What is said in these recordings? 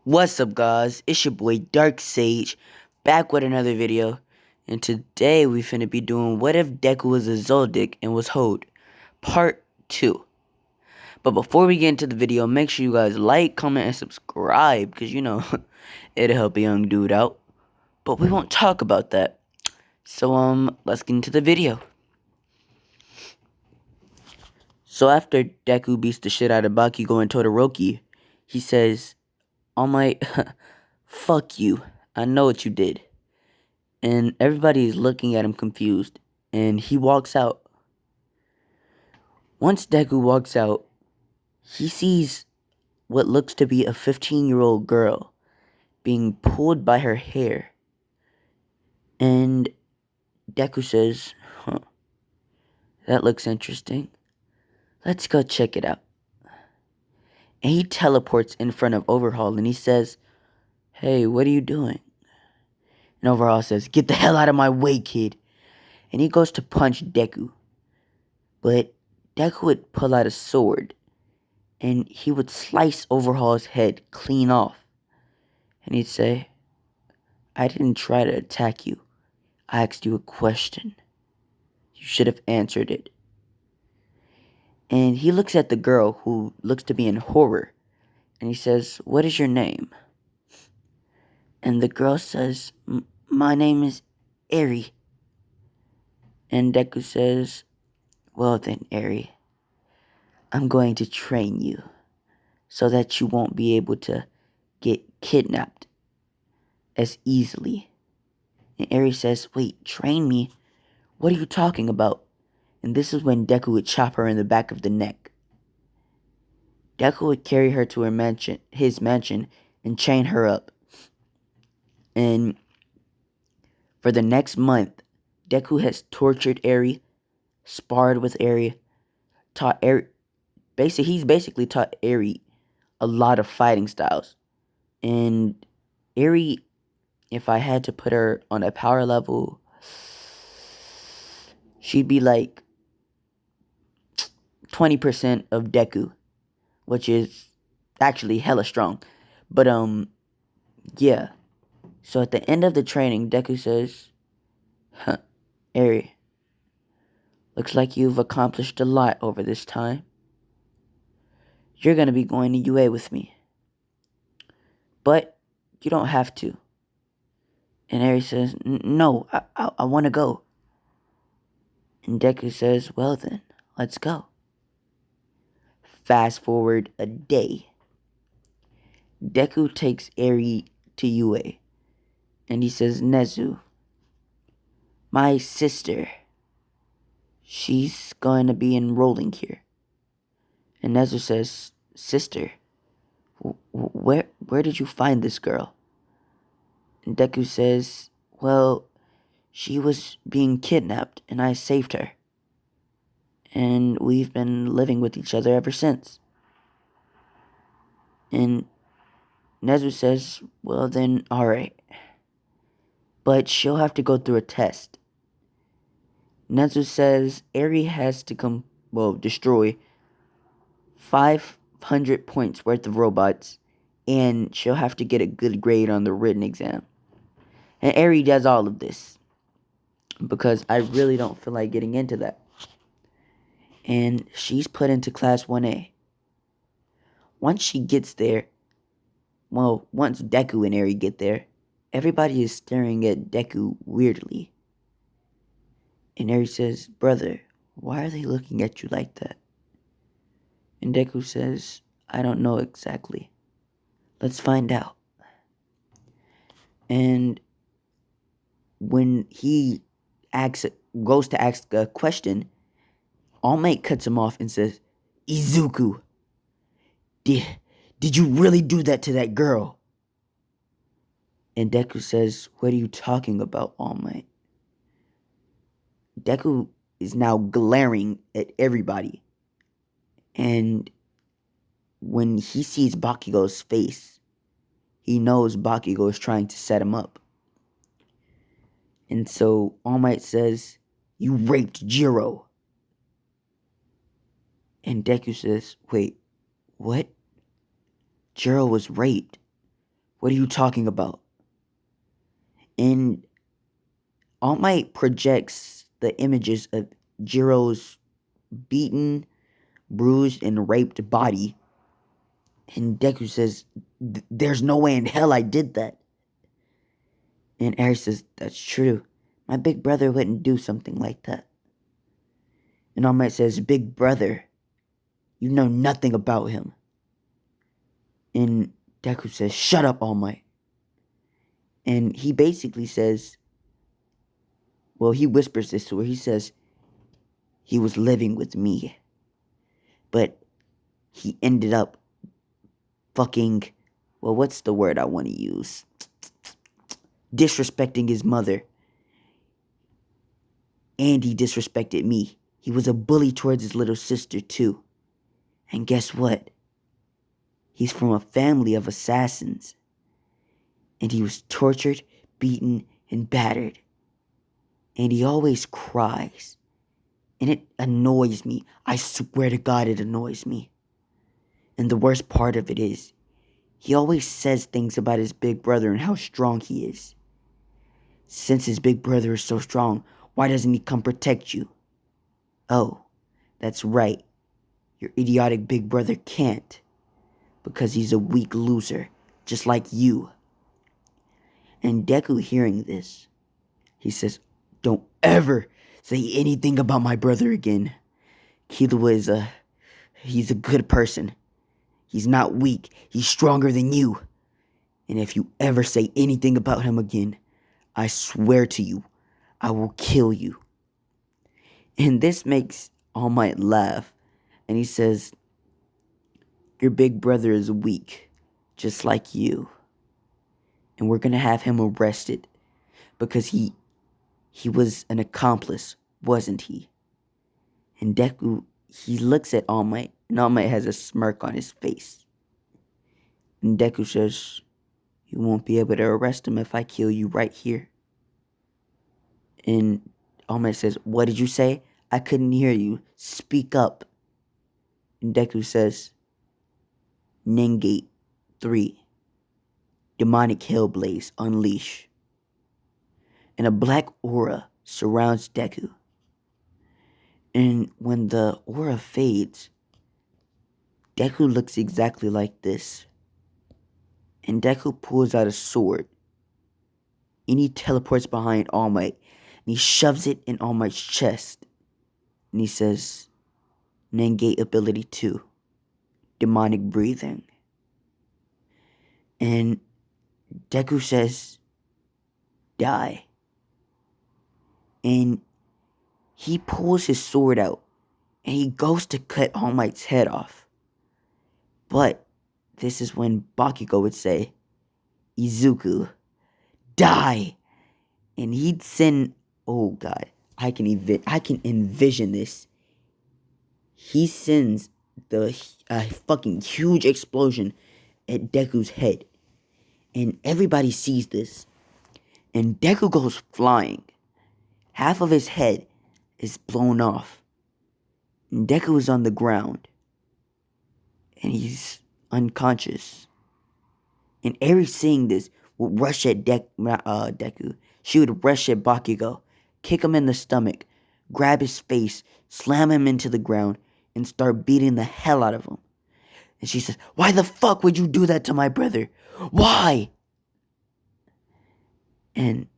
What's up, guys? It's your boy Dark Sage, back with another video. And today we finna be doing What If Deku was a zoldyck and was hoed, part 2. But before we get into the video, make sure you guys like, comment, and subscribe, because it'll help a young dude out. But we won't talk about that. So let's get into the video. So after Deku beats the shit out of Bakugo and Todoroki, he says, "All Might, fuck you. I know what you did." And everybody is looking at him confused, and he walks out. Once Deku walks out, he sees what looks to be a 15-year-old girl being pulled by her hair. And Deku says, that looks interesting. Let's go check it out. And he teleports in front of Overhaul and he says, hey, what are you doing? And Overhaul says, get the hell out of my way, kid. And he goes to punch Deku. But Deku would pull out a sword and he would slice Overhaul's head clean off. And he'd say, I didn't try to attack you. I asked you a question. You should have answered it. And he looks at the girl who looks to be in horror. And he says, what is your name? And the girl says, my name is Eri. And Deku says, well then, Eri, I'm going to train you so that you won't be able to get kidnapped as easily. And Eri says, wait, train me? What are you talking about? And this is when Deku would chop her in the back of the neck. Deku would carry her to his mansion, and chain her up. And for the next month, Deku has tortured Eri, sparred with Eri, he's basically taught Eri a lot of fighting styles. And Eri, if I had to put her on a power level, she'd be like 20% of Deku, which is actually hella strong. But yeah. So at the end of the training, Deku says, Eri, looks like you've accomplished a lot over this time. You're gonna be going to UA with me. But you don't have to. And Eri says, no, I wanna go. And Deku says, well then, let's go. Fast forward a day. Deku takes Eri to UA. And he says, Nezu, my sister, she's going to be enrolling here. And Nezu says, sister, where did you find this girl? And Deku says, well, she was being kidnapped and I saved her. And we've been living with each other ever since. And Nezu says, well then, alright. But she'll have to go through a test. Nezu says Eri has to destroy 500 points worth of robots, and she'll have to get a good grade on the written exam. And Eri does all of this, because I really don't feel like getting into that. And she's put into class 1A. Once she gets there, once Deku and Eri get there, everybody is staring at Deku weirdly. And Eri says, brother, why are they looking at you like that? And Deku says, I don't know exactly. Let's find out. And when he goes to ask a question, All Might cuts him off and says, Izuku, did you really do that to that girl? And Deku says, what are you talking about, All Might? Deku is now glaring at everybody. And when he sees Bakugo's face, he knows Bakugo is trying to set him up. And so All Might says, you raped Jiro. And Deku says, wait, what? Jiro was raped. What are you talking about? And All Might projects the images of Jiro's beaten, bruised, and raped body. And Deku says, there's no way in hell I did that. And Eri says, that's true. My big brother wouldn't do something like that. And All Might says, big brother, you know nothing about him. And Deku says, shut up, All Might. And he basically says, well, he whispers this to her. He says, he was living with me. But he ended up fucking, well, what's the word I want to use? Disrespecting his mother. And he disrespected me. He was a bully towards his little sister, too. And guess what? He's from a family of assassins. And he was tortured, beaten, and battered. And he always cries. And it annoys me. I swear to God, it annoys me. And the worst part of it is, he always says things about his big brother and how strong he is. Since his big brother is so strong, why doesn't he come protect you? Oh, that's right. Your idiotic big brother can't. Because he's a weak loser, just like you. And Deku, hearing this, he says, don't ever say anything about my brother again. Killua he's a good person. He's not weak. He's stronger than you. And if you ever say anything about him again, I swear to you, I will kill you. And this makes All Might laugh. And he says, your big brother is weak, just like you. And we're going to have him arrested because he was an accomplice, wasn't he? And Deku, he looks at All Might, and All Might has a smirk on his face. And Deku says, you won't be able to arrest him if I kill you right here. And All Might says, what did you say? I couldn't hear you. Speak up. And Deku says, Nengate 3. Demonic Hellblaze Unleash. And a black aura surrounds Deku. And when the aura fades, Deku looks exactly like this. And Deku pulls out a sword. And he teleports behind All Might. And he shoves it in All Might's chest. And he says, Nengate ability 2. Demonic breathing. And Deku says, die. And he pulls his sword out. And he goes to cut All Might's head off. But this is when Bakugo would say, Izuku, die. And he'd send, oh God, I can envision this. He sends the fucking huge explosion at Deku's head. And everybody sees this. And Deku goes flying. Half of his head is blown off. And Deku is on the ground. And he's unconscious. And Eri seeing this would rush at Deku. She would rush at Bakugo, kick him in the stomach, grab his face, slam him into the ground, and start beating the hell out of him. And she says, why the fuck would you do that to my brother? Why? And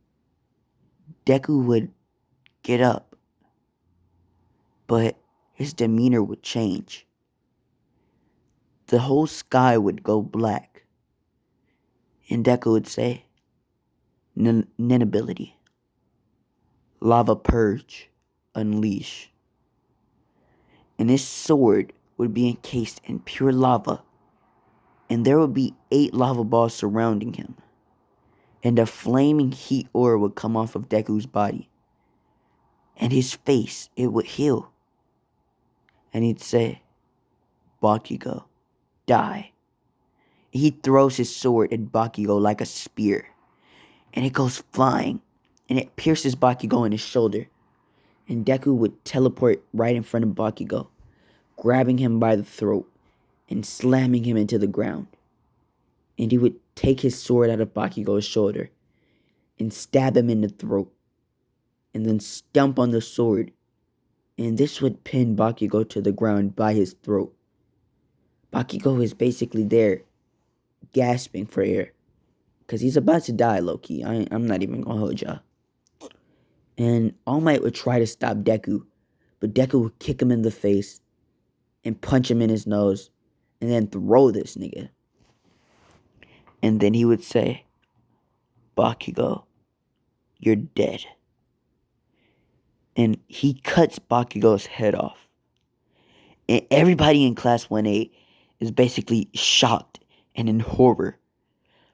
Deku would get up, but his demeanor would change. The whole sky would go black. And Deku would say, Nin ability. Lava purge. Unleash. And his sword would be encased in pure lava. And there would be 8 lava balls surrounding him. And a flaming heat aura would come off of Deku's body. And his face, it would heal. And he'd say, Bakugo, die. He throws his sword at Bakugo like a spear. And it goes flying. And it pierces Bakugo in his shoulder. And Deku would teleport right in front of Bakugo, grabbing him by the throat and slamming him into the ground. and he would take his sword out of Bakugo's shoulder and stab him in the throat, and then stomp on the sword, and this would pin Bakugo to the ground by his throat. Bakugo is basically there, gasping for air, because he's about to die, low-key. I'm not even gonna hold y'all. And All Might would try to stop Deku, but Deku would kick him in the face and punch him in his nose, and then throw this nigga. And then he would say, Bakugo, you're dead. And he cuts Bakugo's head off. And everybody in Class 1A is basically shocked and in horror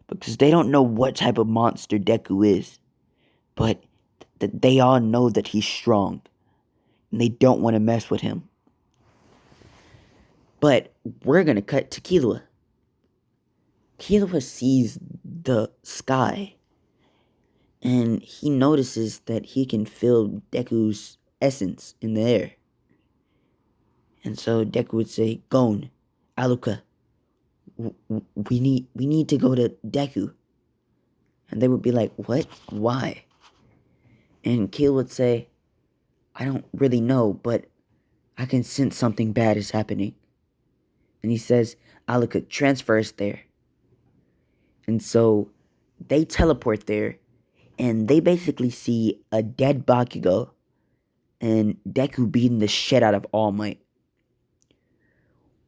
because they don't know what type of monster Deku is, but they all know that he's strong and they don't want to mess with him. But we're going to cut to Killua. Killua sees the sky and he notices that he can feel Deku's essence in the air. And so Deku would say, Gon, Aluka, we need to go to Deku. And they would be like, what? Why? And Killua would say, I don't really know, but I can sense something bad is happening. And he says, Aluka, transfer us there. And so they teleport there, and they basically see a dead Bakugo and Deku beating the shit out of All Might.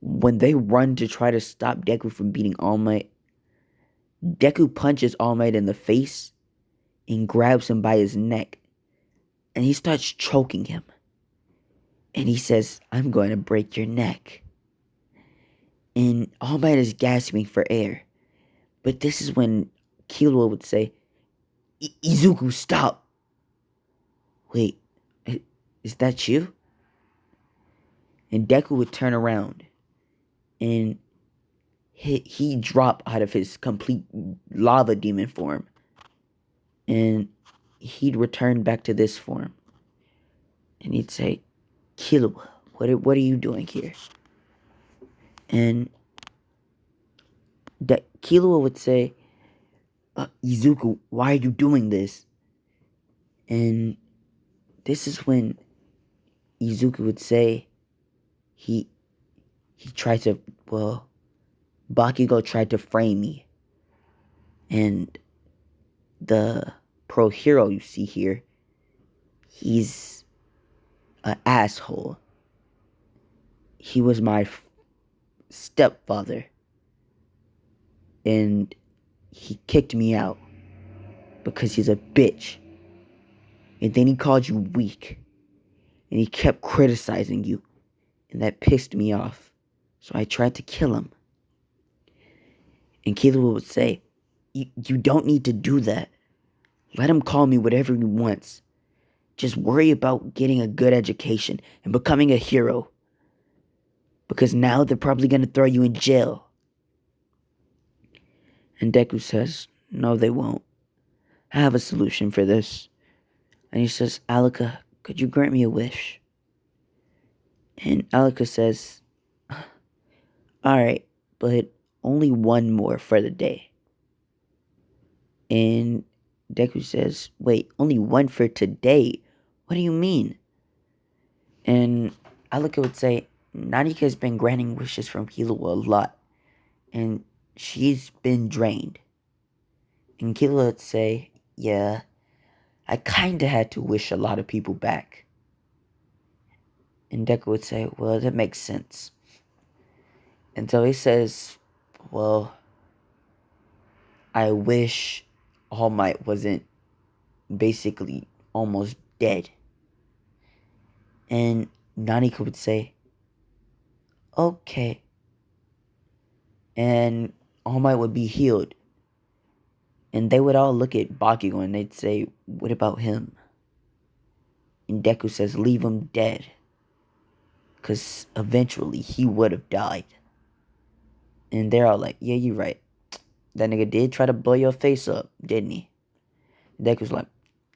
When they run to try to stop Deku from beating All Might, Deku punches All Might in the face and grabs him by his neck, and he starts choking him. And he says, I'm going to break your neck. And All Might is gasping for air. But this is when Killua would say, Izuku, stop. Wait, is that you? And Deku would turn around and he drop out of his complete lava demon form. And he'd return back to this form. And he'd say, Killua, what are you doing here? And Killua would say, Izuku, why are you doing this? And this is when Izuku would say he tried to, Bakugo tried to frame me. And the pro hero you see here, he's an asshole. He was my stepfather. And he kicked me out because he's a bitch. And then he called you weak. And he kept criticizing you. And that pissed me off. So I tried to kill him. And Killua would say, you don't need to do that. Let him call me whatever he wants. Just worry about getting a good education and becoming a hero. Because now they're probably going to throw you in jail. And Deku says, no, they won't. I have a solution for this. And he says, Aluka, could you grant me a wish? And Aluka says, alright, but only one more for the day. And Deku says, wait, only one for today? What do you mean? And Aluka would say, Narika's been granting wishes from Killua a lot. And she's been drained. And Killua would say, yeah, I kinda had to wish a lot of people back. And Deku would say, well, that makes sense. And so he says, well, I wish All Might wasn't basically almost dead. And Nanika would say, okay. And All Might would be healed. And they would all look at Bakugo and they'd say, what about him? And Deku says, leave him dead. Because eventually he would have died. And they're all like, yeah, you're right. That nigga did try to blow your face up, didn't he? Deku's like,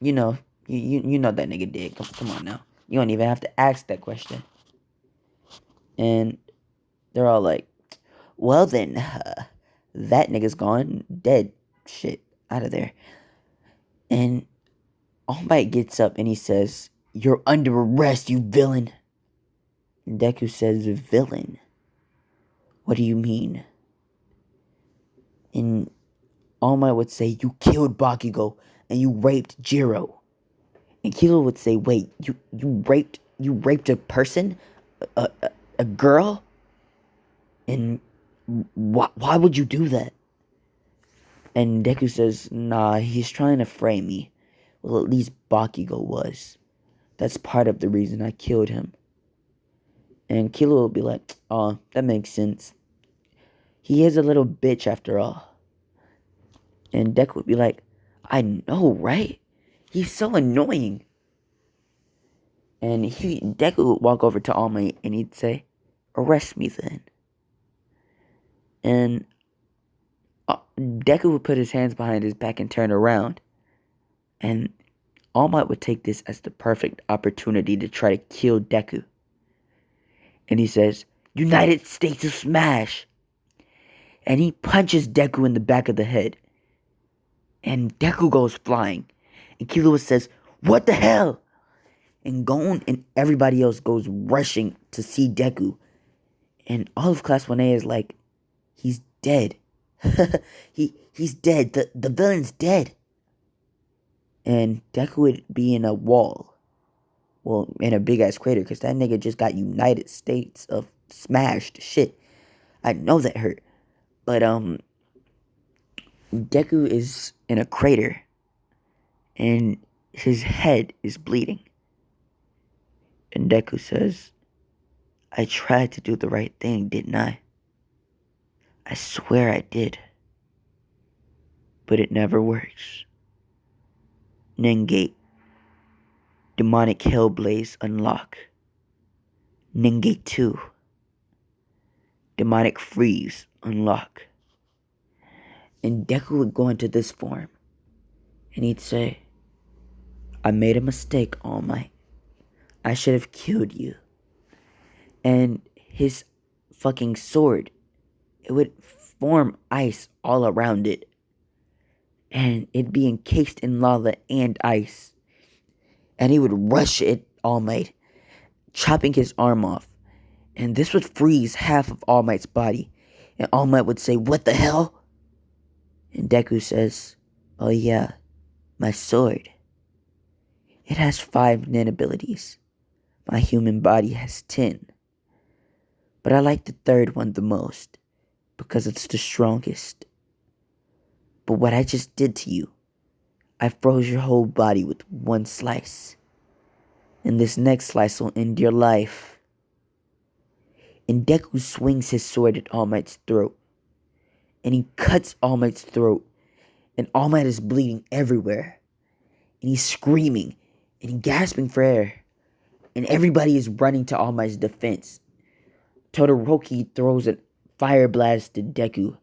you know that nigga did. Come on now. You don't even have to ask that question. And they're all like, well then, That nigga's gone. Dead. Shit. Out of there. And All Might gets up and he says, "You're under arrest, you villain." And Deku says, "Villain? What do you mean?" And All Might would say, "You killed Bakugo and you raped Jiro." And Kilo would say, "Wait, you raped a person? A girl? And why would you do that?" And Deku says, "Nah, he's trying to frame me." Well, at least Bakugo was. That's part of the reason I killed him. And Kilo will be like, "Oh, that makes sense. He is a little bitch after all." And Deku would be like, "I know, right? He's so annoying." And Deku would walk over to All Might and he'd say, "Arrest me then." And Deku would put his hands behind his back and turn around. And All Might would take this as the perfect opportunity to try to kill Deku. And he says, "United States of Smash." And he punches Deku in the back of the head. And Deku goes flying. And Killua says, "What the hell?" And Gon and everybody else goes rushing to see Deku. And all of Class 1A is like, "He's dead." He's dead. The villain's dead. And Deku would be in a wall. Well, in a big ass crater, because that nigga just got United States of smashed. Shit. I know that hurt. But Deku is in a crater. And his head is bleeding. And Deku says, "I tried to do the right thing, didn't I? I swear I did. But it never works. Ningate. Demonic Hellblaze unlock. Ningate 2. Demonic Freeze unlock." And Deku would go into this form. And he'd say, "I made a mistake, All Might. I should have killed you." And his fucking sword, it would form ice all around it. And it'd be encased in lava and ice. And he would rush at All Might, chopping his arm off. And this would freeze half of All Might's body. And All Might would say, "What the hell?" And Deku says, "Oh yeah, my sword. It has 5 nin abilities. My human body has 10. But I like the third one the most, because it's the strongest. But what I just did to you, I froze your whole body with one slice. And this next slice will end your life." And Deku swings his sword at All Might's throat. And he cuts All Might's throat. And All Might is bleeding everywhere. And he's screaming. And he's gasping for air. And everybody is running to All Might's defense. Todoroki throws a fire blast at Deku.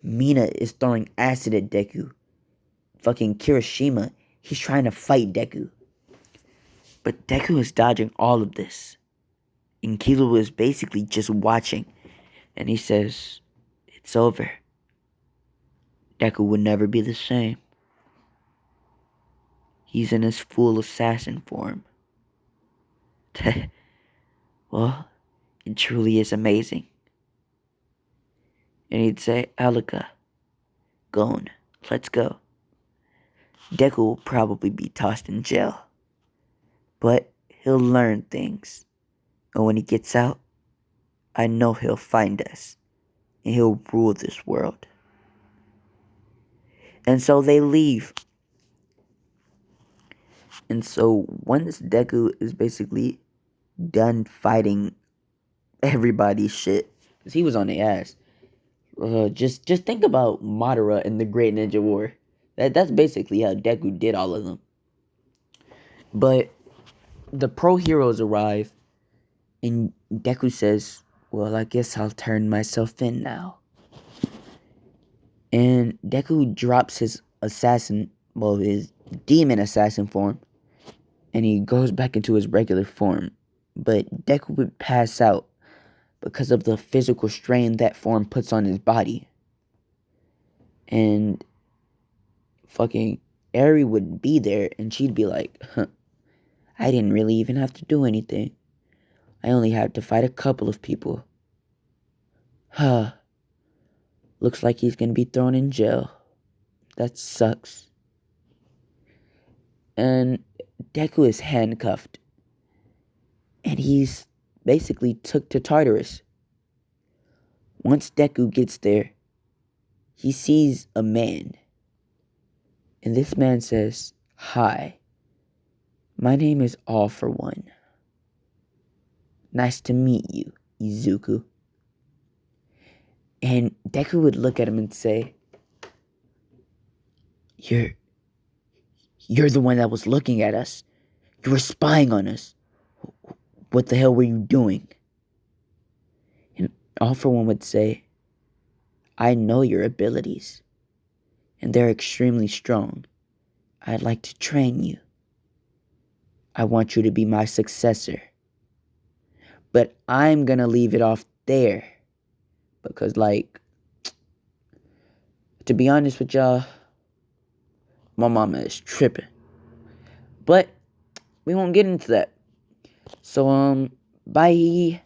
Mina is throwing acid at Deku. Fucking Kirishima, he's trying to fight Deku. But Deku is dodging all of this. And Killua is basically just watching. And he says, "It's over. Deku will never be the same. He's in his full assassin form." Well, it truly is amazing. And he'd say, "Alika, Gon, let's go." Deku will probably be tossed in jail. But he'll learn things. And when he gets out, I know he'll find us. And he'll rule this world. And so they leave. And so once Deku is basically done fighting everybody's shit, because he was on the ass. Just think about Madara and the Great Ninja War. That's basically how Deku did all of them. But the pro heroes arrive, and Deku says, "Well, I guess I'll turn myself in now." And Deku drops his his demon assassin form, and he goes back into his regular form. But Deku would pass out because of the physical strain that form puts on his body. And fucking Eri would be there and she'd be like, huh, I didn't really even have to do anything. I only had to fight a couple of people. Huh. Looks like he's gonna be thrown in jail. That sucks. And Deku is handcuffed. And he's basically took to Tartarus. Once Deku gets there, he sees a man. And this man says, Hi, my name is All for One. Nice to meet you, Izuku. And Deku would look at him and say, You're the one that was looking at us. You were spying on us. What the hell were you doing? And All for One would say, I know your abilities, and they're extremely strong. I'd like to train you. I want you to be my successor. But I'm gonna leave it off there. Because, to be honest with y'all, my mama is tripping. But we won't get into that. So, bye.